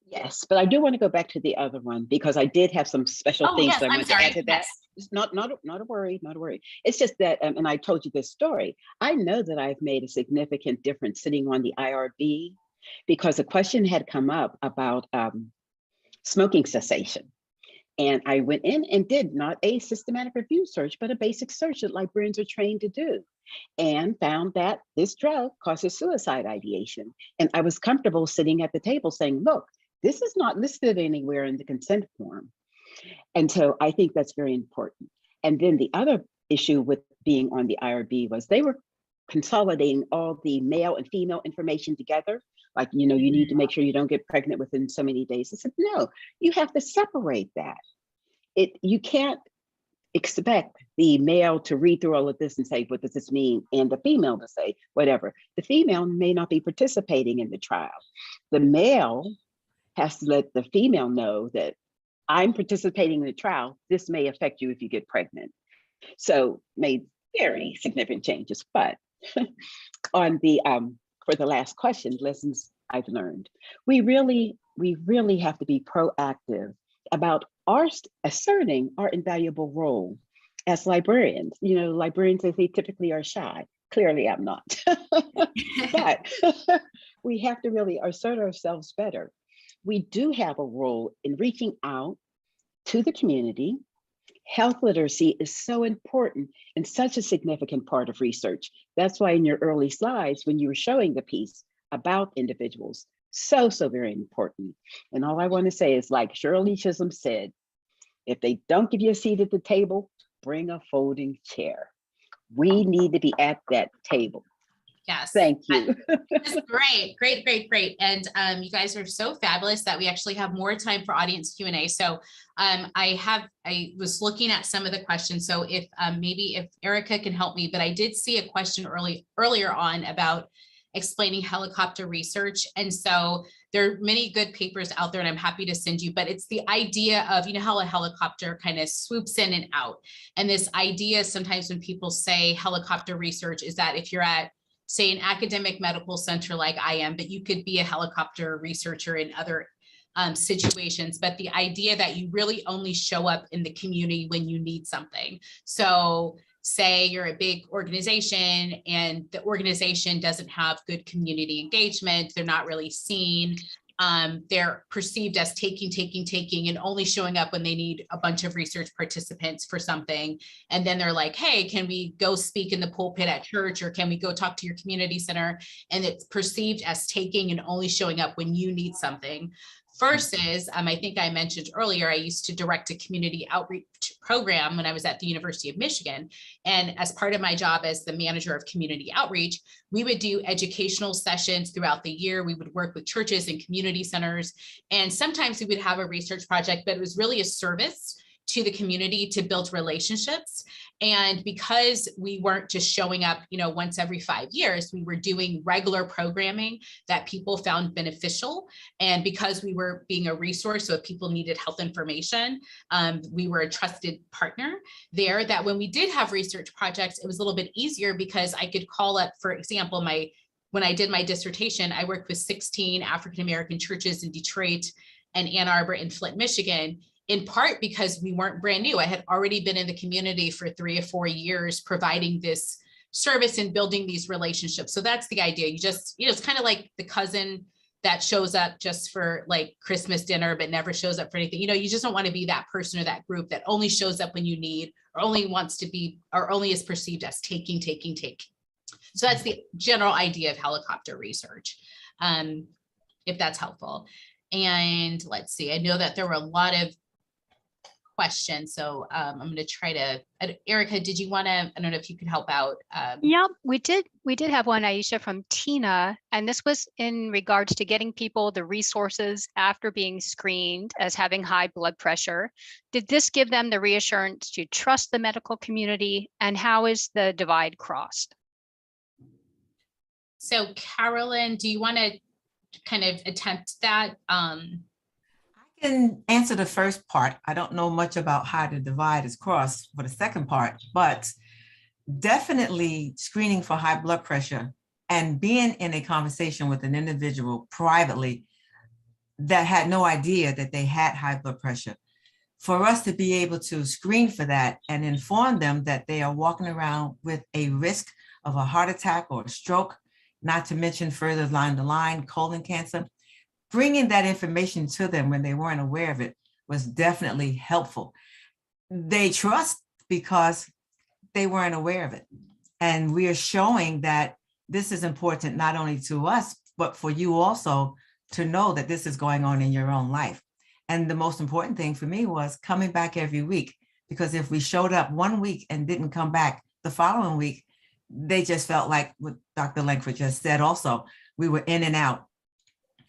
Yes, but I do want to go back to the other one because I did have some special things yes, that I want to add to that. Yes. It's not a worry, not a worry. It's just that, and I told you this story, I know that I've made a significant difference sitting on the IRB because a question had come up about smoking cessation. And I went in and did not a systematic review search, but a basic search that librarians are trained to do, and found that this drug causes suicide ideation. And I was comfortable sitting at the table saying, look, this is not listed anywhere in the consent form. And so I think that's very important. And then the other issue with being on the IRB was they were consolidating all the male and female information together. Like, you know, you need to make sure you don't get pregnant within so many days. I said, no, you have to separate that. You can't expect the male to read through all of this and say, what does this mean? And the female to say, whatever. The female may not be participating in the trial. The male has to let the female know that I'm participating in the trial. This may affect you if you get pregnant. So made very significant changes. But on the for the last question, lessons I've learned, we really have to be proactive about asserting our invaluable role as librarians. You know, librarians, as they typically are shy. Clearly I'm not. But we have to really assert ourselves better. We do have a role in reaching out to the community. Health literacy is so important and such a significant part of research. That's why in your early slides, when you were showing the piece about individuals, so very important. And all I want to say is, like Shirley Chisholm said, if they don't give you a seat at the table, bring a folding chair. We need to be at that table. Yes. Thank you. That's great. And you guys are so fabulous that we actually have more time for audience Q&A. So I was looking at some of the questions. So if maybe if Erica can help me, but I did see a question earlier on about explaining helicopter research. And so there are many good papers out there, and I'm happy to send you, but it's the idea of, you know, how a helicopter kind of swoops in and out. And this idea sometimes when people say helicopter research is that if you're at say, an academic medical center like I am, but you could be a helicopter researcher in other situations. But the idea that you really only show up in the community when you need something. So say you're a big organization and the organization doesn't have good community engagement, they're not really seen. They're perceived as taking, and only showing up when they need a bunch of research participants for something. And then they're like, hey, can we go speak in the pulpit at church, or can we go talk to your community center? And it's perceived as taking and only showing up when you need something. Versus, I think I mentioned earlier, I used to direct a community outreach program when I was at the University of Michigan. And as part of my job as the manager of community outreach, we would do educational sessions throughout the year. We would work with churches and community centers. And sometimes we would have a research project, but it was really a service to the community to build relationships. And because we weren't just showing up, once every 5 years, we were doing regular programming that people found beneficial. And because we were being a resource, so if people needed health information, we were a trusted partner there, that when we did have research projects, it was a little bit easier because I could call up, for example, when I did my dissertation, I worked with 16 African-American churches in Detroit and Ann Arbor and Flint, Michigan, in part because we weren't brand new. I had already been in the community for 3 or 4 years, providing this service and building these relationships. So that's the idea. You just, it's kind of like the cousin that shows up just for like Christmas dinner, but never shows up for anything. You just don't want to be that person or that group that only shows up when you need, or only wants to be, or only is perceived as taking. So that's the general idea of helicopter research, if that's helpful. And let's see, I know that there were a lot of questions, so I'm going to try to, Erica, did you want to, I don't know if you could help out? Yeah, we did have one, Aisha, from Tina, and this was in regards to getting people the resources after being screened as having high blood pressure. Did this give them the reassurance to trust the medical community, and how is the divide crossed? So Carolyn, do you want to kind of attempt that? I can answer the first part. I don't know much about how the divide is crossed for the second part, but definitely screening for high blood pressure and being in a conversation with an individual privately that had no idea that they had high blood pressure. For us to be able to screen for that and inform them that they are walking around with a risk of a heart attack or a stroke, not to mention further down the line, colon cancer, bringing that information to them when they weren't aware of it was definitely helpful. They trust because they weren't aware of it. And we are showing that this is important not only to us, but for you also to know that this is going on in your own life. And the most important thing for me was coming back every week, because if we showed up 1 week and didn't come back the following week, they just felt like what Dr. Langford just said also, we were in and out.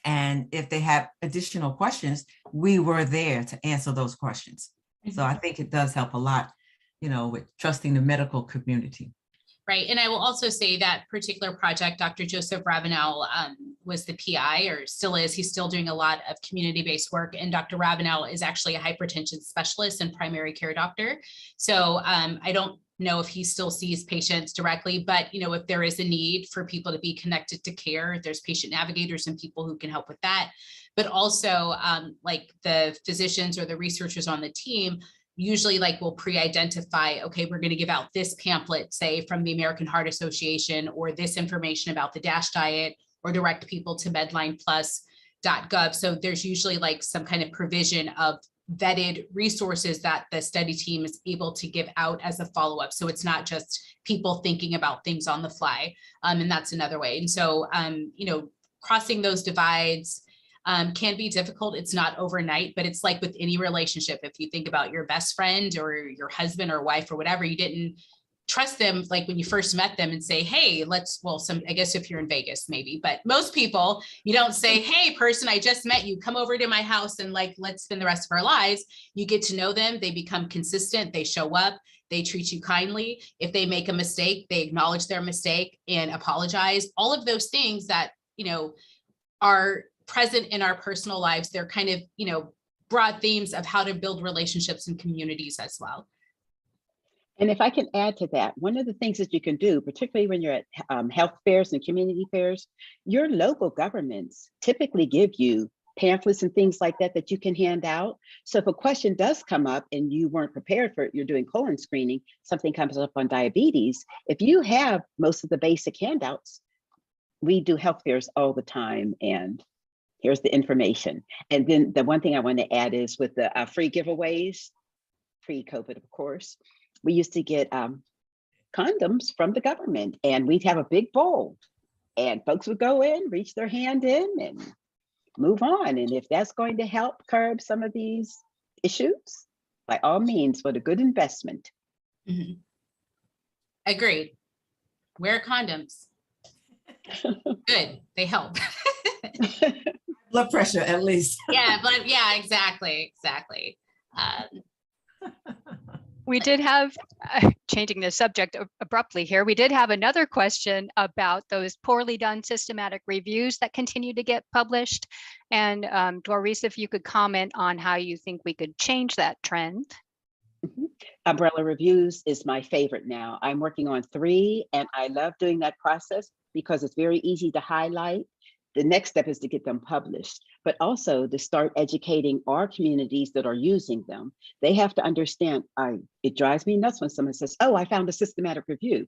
And if they have additional questions, we were there to answer those questions. So I think it does help a lot, with trusting the medical community. Right. And I will also say that particular project, Dr. Joseph Ravenel was the PI, or still is. He's still doing a lot of community-based work. And Dr. Ravenel is actually a hypertension specialist and primary care doctor. So I don't know if he still sees patients directly, but if there is a need for people to be connected to care, there's patient navigators and people who can help with that. But also like the physicians or the researchers on the team usually will pre-identify, okay, we're going to give out this pamphlet, say from the American Heart Association, or this information about the DASH diet, or direct people to medlineplus.gov. So there's usually some kind of provision of vetted resources that the study team is able to give out as a follow-up. So it's not just people thinking about things on the fly. And that's another way. And so, crossing those divides can be difficult. It's not overnight, but it's like with any relationship. If you think about your best friend or your husband or wife or whatever, you didn't trust them when you first met them and say, hey, I guess if you're in Vegas, maybe, but most people, you don't say, hey, person, I just met you, come over to my house and let's spend the rest of our lives. You get to know them. They become consistent. They show up. They treat you kindly. If they make a mistake, they acknowledge their mistake and apologize. All of those things that, are present in our personal lives. They're kind of, broad themes of how to build relationships and communities as well. And if I can add to that, one of the things that you can do, particularly when you're at health fairs and community fairs, your local governments typically give you pamphlets and things like that that you can hand out. So if a question does come up and you weren't prepared for it, you're doing colon screening, something comes up on diabetes, if you have most of the basic handouts, we do health fairs all the time, and here's the information. And then the one thing I want to add is with the free giveaways, pre-COVID, of course, we used to get condoms from the government, and we'd have a big bowl, and folks would go in, reach their hand in, and move on. And if that's going to help curb some of these issues, by all means, what a good investment. Mm-hmm. Agreed. Wear condoms. Good, they help. Blood pressure, at least. Yeah, but yeah, exactly. We did have, changing the subject abruptly here, we did have another question about those poorly done systematic reviews that continue to get published. And Dorice, if you could comment on how you think we could change that trend. Umbrella reviews is my favorite now. I'm working on 3, and I love doing that process because it's very easy to highlight. The next step is to get them published, but also to start educating our communities that are using them. They have to understand, it drives me nuts when someone says, oh, I found a systematic review.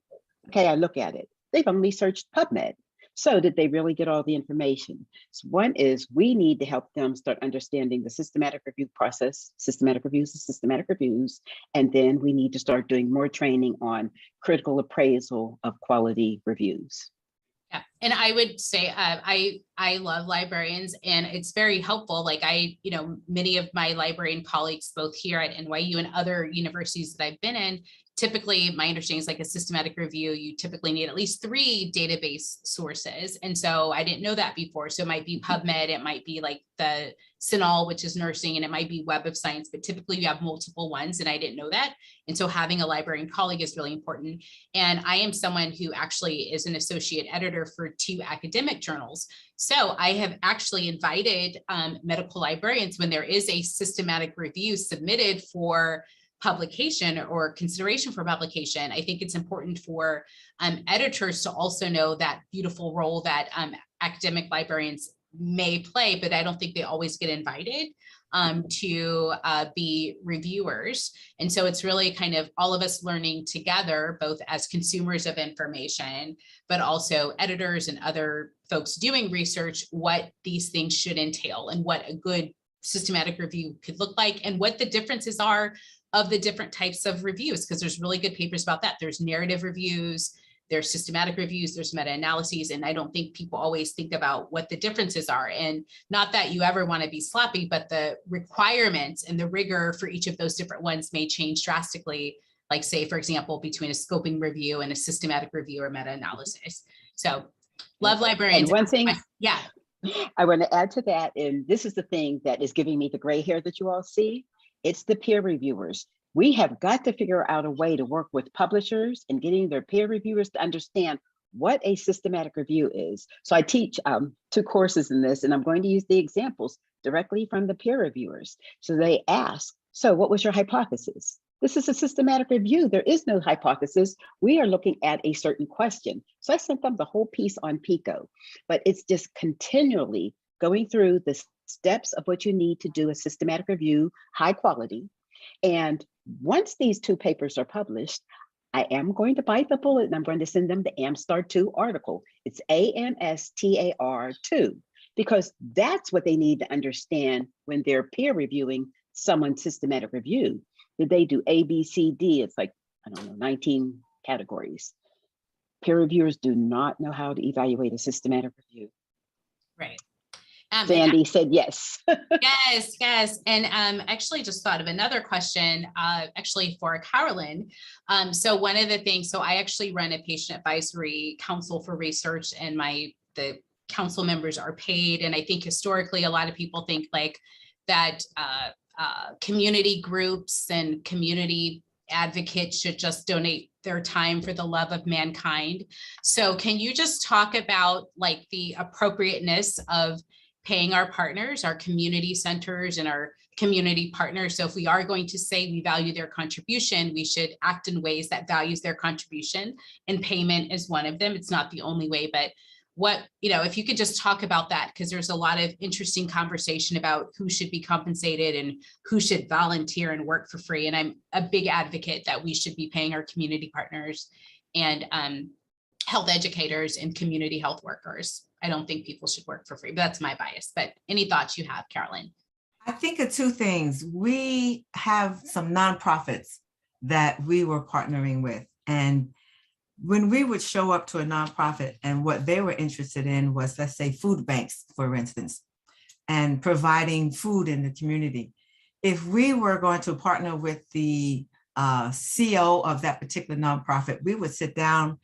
Okay, I look at it. They've only searched PubMed. So did they really get all the information? So one is we need to help them start understanding the systematic review process, systematic reviews, and then we need to start doing more training on critical appraisal of quality reviews. Yeah, and I would say I love librarians, and it's very helpful. Like many of my librarian colleagues, both here at NYU and other universities that I've been in, typically my understanding is like a systematic review, you typically need at least 3 database sources. And so I didn't know that before. So it might be PubMed, it might be like the CINAHL, which is nursing, and it might be Web of Science, but typically you have multiple ones, and I didn't know that. And so having a librarian colleague is really important. And I am someone who actually is an associate editor for 2 academic journals. So I have actually invited medical librarians when there is a systematic review submitted for publication or consideration for publication. I think it's important for editors to also know that beautiful role that academic librarians may play, but I don't think they always get invited to be reviewers. And so it's really kind of all of us learning together, both as consumers of information, but also editors and other folks doing research, what these things should entail and what a good systematic review could look like and what the differences are of the different types of reviews, because there's really good papers about that. There's narrative reviews, there's systematic reviews, there's meta-analyses, and I don't think people always think about what the differences are. And not that you ever want to be sloppy, but the requirements and the rigor for each of those different ones may change drastically, like say, for example, between a scoping review and a systematic review or meta-analysis. So love librarians. And one thing, yeah, I want to add to that, and this is the thing that is giving me the gray hair that you all see, it's the peer reviewers. We have got to figure out a way to work with publishers and getting their peer reviewers to understand what a systematic review is. So I teach 2 courses in this, and I'm going to use the examples directly from the peer reviewers. So they ask, so what was your hypothesis? This is a systematic review. There is no hypothesis. We are looking at a certain question. So I sent them the whole piece on PICO, but it's just continually going through the steps of what you need to do a systematic review, high quality. And once these 2 papers are published, I am going to bite the bullet and I'm going to send them the AMSTAR 2 article. It's AMSTAR 2, because that's what they need to understand when they're peer reviewing someone's systematic review. Did they do A, B, C, D? It's like, I don't know, 19 categories. Peer reviewers do not know how to evaluate a systematic review. right. Sandy said yes. Yes. And actually just thought of another question, actually for Carolyn. So one of the things, so I actually run a patient advisory council for research, and the council members are paid. And I think historically, a lot of people think like that community groups and community advocates should just donate their time for the love of mankind. So can you just talk about like the appropriateness of paying our partners, our community centers and our community partners. So if we are going to say we value their contribution, we should act in ways that values their contribution, and payment is one of them. It's not the only way, but what, if you could just talk about that, because there's a lot of interesting conversation about who should be compensated and who should volunteer and work for free. And I'm a big advocate that we should be paying our community partners and health educators and community health workers. I don't think people should work for free, but that's my bias. But any thoughts you have, Carolyn? I think of two things. We have some nonprofits that we were partnering with, and when we would show up to a nonprofit and what they were interested in was, let's say, food banks, for instance, and providing food in the community. If we were going to partner with the CEO of that particular nonprofit, we would sit down,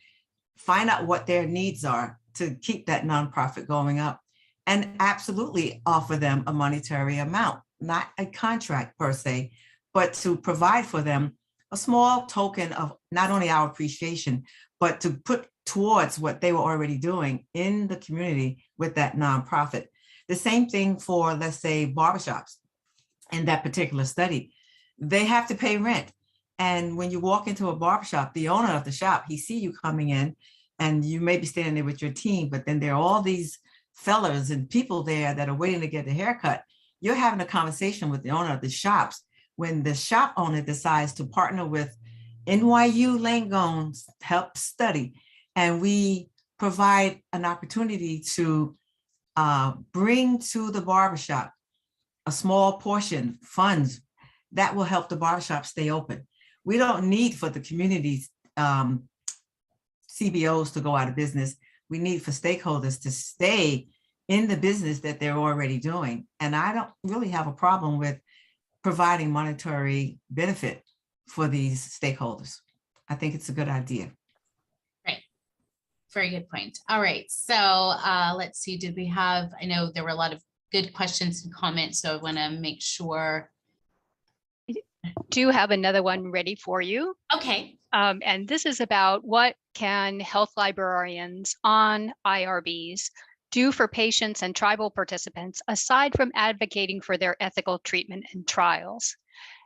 find out what their needs are to keep that nonprofit going up, and absolutely offer them a monetary amount, not a contract per se, but to provide for them a small token of not only our appreciation, but to put towards what they were already doing in the community with that nonprofit. The same thing for, let's say, barbershops. In that particular study, they have to pay rent. And when you walk into a barbershop, the owner of the shop, he see you coming in and you may be standing there with your team, but then there are all these fellas and people there that are waiting to get a haircut. You're having a conversation with the owner of the shops. When the shop owner decides to partner with NYU Langone's Help Study, and we provide an opportunity to bring to the barbershop a small portion funds that will help the barbershop stay open. We don't need for the community's CBOs to go out of business. We need for stakeholders to stay in the business that they're already doing. And I don't really have a problem with providing monetary benefit for these stakeholders. I think it's a good idea. Right. Very good point. All right. So let's see, did we have, I know there were a lot of good questions and comments, so I want to make sure. Do have another one ready for you. Okay. And this is about what can health librarians on IRBs do for patients and tribal participants aside from advocating for their ethical treatment and trials.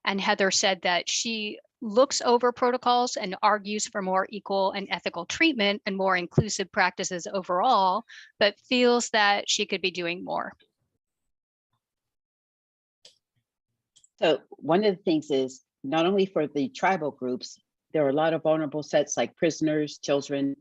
And Heather said that she looks over protocols and argues for more equal and ethical treatment and more inclusive practices overall, but feels that she could be doing more. So one of the things is not only for the tribal groups, there are a lot of vulnerable sets like prisoners, children.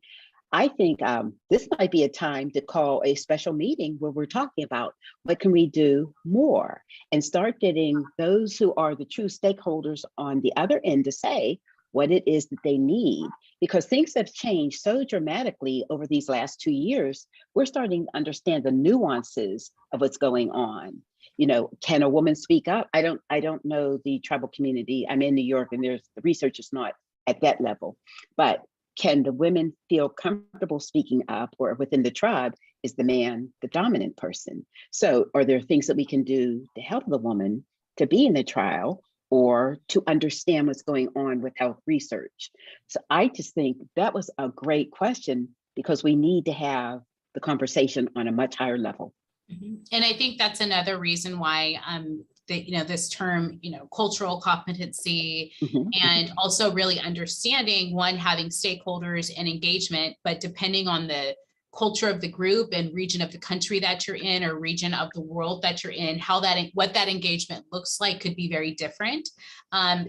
I think this might be a time to call a special meeting where we're talking about what can we do more and start getting those who are the true stakeholders on the other end to say what it is that they need, because things have changed so dramatically over these last 2 years. We're starting to understand the nuances of what's going on. Can a woman speak up? I don't know the tribal community. I'm in New York and the research is not at that level, but can the women feel comfortable speaking up, or within the tribe is the man the dominant person? So are there things that we can do to help the woman to be in the trial or to understand what's going on with health research? So I just think that was a great question, because we need to have the conversation on a much higher level. Mm-hmm. And I think that's another reason why this term, cultural competency, Mm-hmm. and also really understanding, one, having stakeholders and engagement, but depending on the culture of the group and region of the country that you're in, or region of the world that you're in, what that engagement looks like could be very different.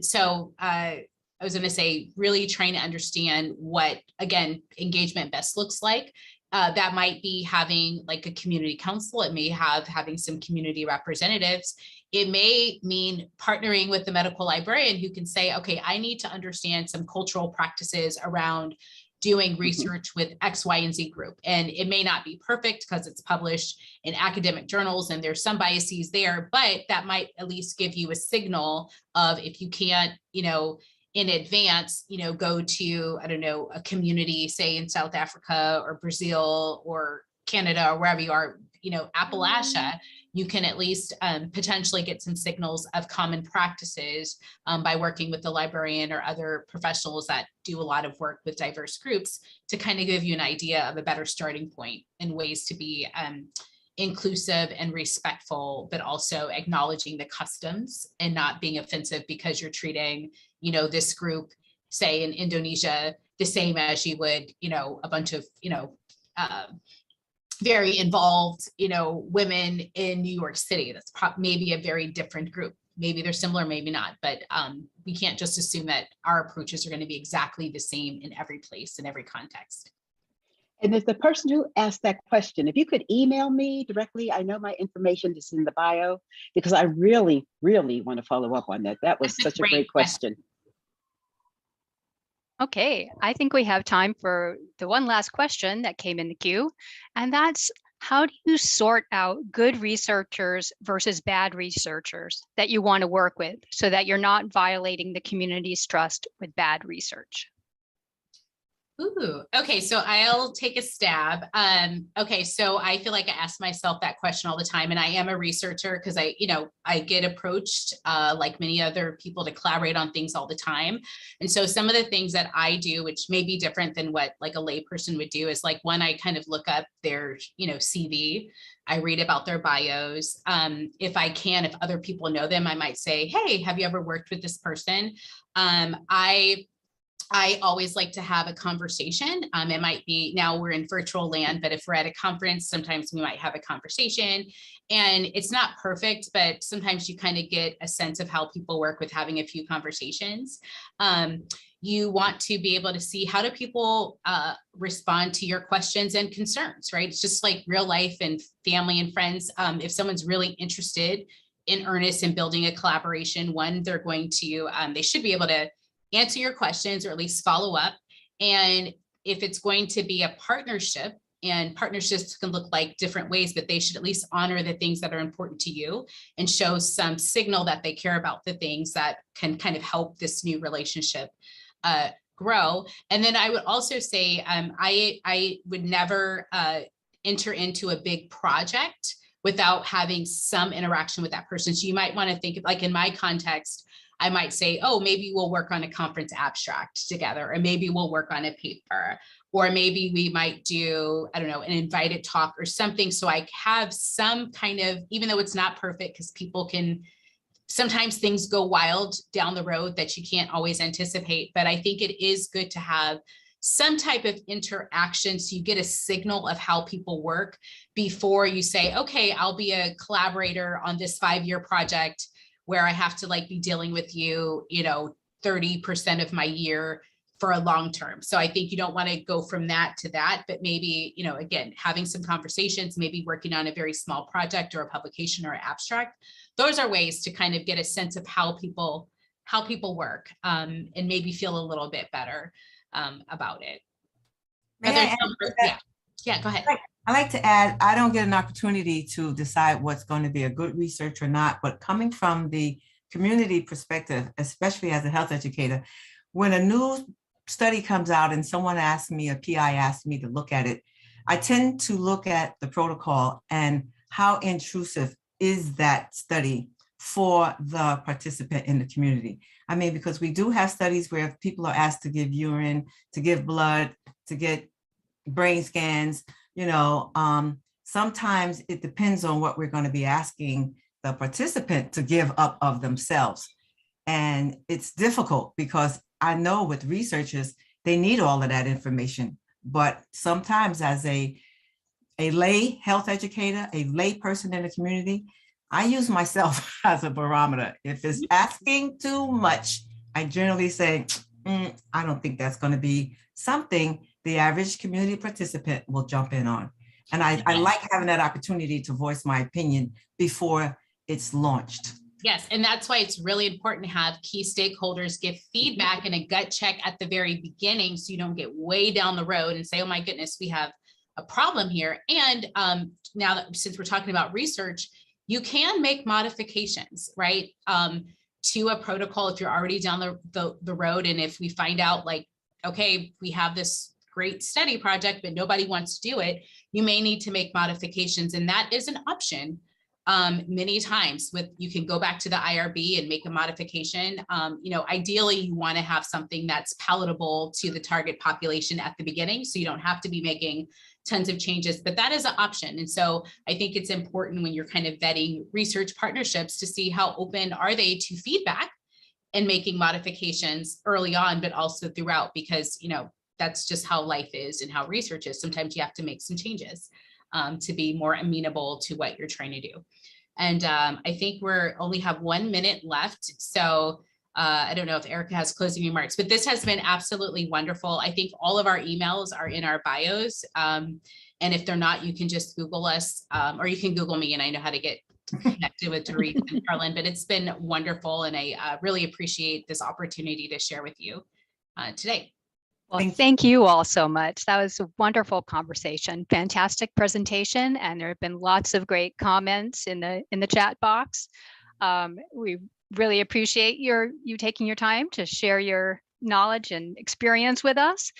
So I was going to say, really trying to understand what, again, engagement best looks like. That might be having like a community council. It may having some community representatives. It may mean partnering with the medical librarian who can say, okay, I need to understand some cultural practices around doing research with X, Y, and Z group. And it may not be perfect because it's published in academic journals and there's some biases there, but that might at least give you a signal of, if you can't, in advance, go to, I don't know, a community, say in South Africa or Brazil or Canada or wherever you are, Appalachia, you can at least potentially get some signals of common practices by working with the librarian or other professionals that do a lot of work with diverse groups, to kind of give you an idea of a better starting point and ways to be inclusive and respectful, but also acknowledging the customs and not being offensive because you're treating, you know, this group, say in Indonesia, the same as you would, you know, a bunch of, you know, very involved, you know, women in New York City. That's maybe a very different group. Maybe they're similar, maybe not, but we can't just assume that our approaches are going to be exactly the same in every place, in every context. And if the person who asked that question, if you could email me directly, I know my information is in the bio, because I really, really want to follow up on that. That was such a great question. Okay, I think we have time for the one last question that came in the queue, and that's, how do you sort out good researchers versus bad researchers that you want to work with so that you're not violating the community's trust with bad research? Ooh, okay, so I'll take a stab. Okay, so I feel like I ask myself that question all the time, and I am a researcher because I get approached like many other people to collaborate on things all the time. And so some of the things that I do, which may be different than what like a layperson would do, is like, one, I kind of look up their, you know, CV. I read about their bios. If I can, if other people know them, I might say, hey, have you ever worked with this person? I always like to have a conversation. It might be, now we're in virtual land, but if we're at a conference, sometimes we might have a conversation, and it's not perfect, but sometimes you kind of get a sense of how people work with having a few conversations. You want to be able to see, how do people respond to your questions and concerns, right? It's just like real life and family and friends. If someone's really interested in earnest in building a collaboration, one, they're going to, they should be able to answer your questions or at least follow up. And if it's going to be a partnership, and partnerships can look like different ways, but they should at least honor the things that are important to you and show some signal that they care about the things that can kind of help this new relationship grow. And then I would also say, I would never enter into a big project without having some interaction with that person. So you might want to think, like in my context, I might say, oh, maybe we'll work on a conference abstract together, or maybe we'll work on a paper, or maybe we might do, I don't know, an invited talk or something. So I have some kind of, even though it's not perfect, because people can, sometimes things go wild down the road that you can't always anticipate, but I think it is good to have some type of interaction so you get a signal of how people work before you say, okay, I'll be a collaborator on this 5-year project where I have to like be dealing with you, 30% of my year for a long term. So I think you don't want to go from that to that, but maybe, again, having some conversations, maybe working on a very small project or a publication or an abstract. Those are ways to kind of get a sense of how people work, and maybe feel a little bit better about it. Yeah, go ahead. I like to add, I don't get an opportunity to decide what's going to be a good research or not, but coming from the community perspective, especially as a health educator, when a new study comes out and someone asks me, a PI asks me to look at it, I tend to look at the protocol and how intrusive is that study for the participant in the community. I mean, because we do have studies where people are asked to give urine, to give blood, to get brain scans. Sometimes it depends on what we're going to be asking the participant to give up of themselves. And it's difficult because I know with researchers, they need all of that information. But sometimes as a lay health educator, a lay person in the community, I use myself as a barometer. If it's asking too much, I generally say, I don't think that's going to be something the average community participant will jump in on. And I like having that opportunity to voice my opinion before it's launched. Yes, and that's why it's really important to have key stakeholders give feedback and a gut check at the very beginning, so you don't get way down the road and say, oh my goodness, we have a problem here. And now that, since we're talking about research, you can make modifications, right, to a protocol if you're already down the road. And if we find out like, okay, we have this great study project, but nobody wants to do it, you may need to make modifications. And that is an option many times you can go back to the IRB and make a modification. Ideally you want to have something that's palatable to the target population at the beginning, so you don't have to be making tons of changes, but that is an option. And so I think it's important when you're kind of vetting research partnerships to see how open are they to feedback and making modifications early on, but also throughout, because, that's just how life is and how research is. Sometimes you have to make some changes to be more amenable to what you're trying to do. And I think only have 1 minute left. So I don't know if Erica has closing remarks, but this has been absolutely wonderful. I think all of our emails are in our bios. And if they're not, you can just Google us, or you can Google me, and I know how to get connected with Dorice and Carolyn, but it's been wonderful. And I really appreciate this opportunity to share with you today. Well, thank you all so much. That was a wonderful conversation, fantastic presentation, and there have been lots of great comments in the chat box. We really appreciate you taking your time to share your knowledge and experience with us.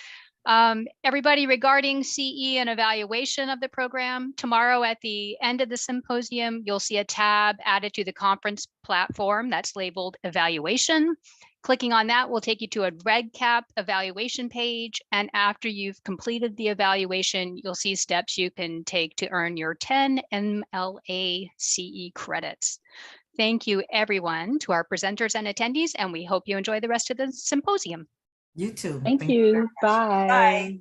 Everybody, regarding CE and evaluation of the program, tomorrow at the end of the symposium, you'll see a tab added to the conference platform that's labeled evaluation. Clicking on that will take you to a REDCap evaluation page. And after you've completed the evaluation, you'll see steps you can take to earn your 10 MLA CE credits. Thank you, everyone, to our presenters and attendees, and we hope you enjoy the rest of the symposium. You too. Thank you. Bye. Bye.